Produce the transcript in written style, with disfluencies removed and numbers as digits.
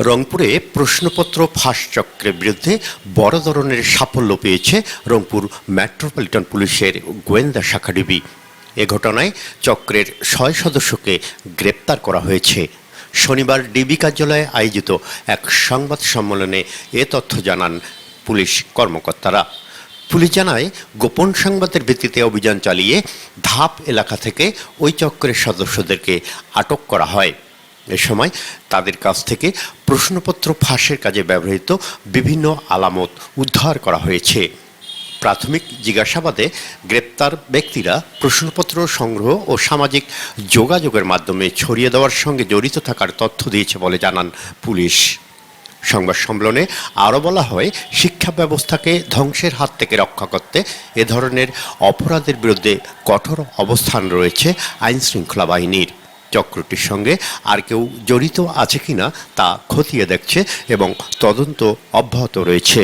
রংপুরে প্রশ্নপত্র ফাঁস চক্রের বিরুদ্ধে বড় ধরনের সাফল্য পেয়েছে রংপুর মেট্রোপলিটন পুলিশের গোয়েন্দা শাখা ডিবি। এ ঘটনায় চক্রের ৬ সদস্যকে গ্রেপ্তার করা হয়েছে। শনিবার ডিবি কার্যালয়ে আয়োজিত এক সংবাদ সম্মেলনে এ তথ্য জানান পুলিশ কর্মকর্তারা। পুলিশ জানায়, গোপন সংবাদের ভিত্তিতে অভিযান চালিয়ে ধাপ এলাকা থেকে ওই চক্রের সদস্যদেরকে আটক করা হয়। এ সময় তাদের কাছ থেকে প্রশ্নপত্র ফাঁসের কাজে ব্যবহৃত বিভিন্ন আলামত উদ্ধার করা হয়েছে। প্রাথমিক জিজ্ঞাসাবাদে গ্রেপ্তার ব্যক্তিরা প্রশ্নপত্র সংগ্রহ ও সামাজিক যোগাযোগের মাধ্যমে ছড়িয়ে দেওয়ার সঙ্গে জড়িত থাকার তথ্য দিয়েছে বলে জানান পুলিশ। সংবাদ সম্মেলনে আরও বলা হয়, শিক্ষা ব্যবস্থাকে ধ্বংসের হাত থেকে রক্ষা করতে এ ধরনের অপরাধের বিরুদ্ধে কঠোর অবস্থান রয়েছে আইনশৃঙ্খলা বাহিনীর। চক্রটির সঙ্গে আর কেউ জড়িত আছে কিনা তা খতিয়ে দেখছে এবং তদন্ত অব্যাহত রয়েছে।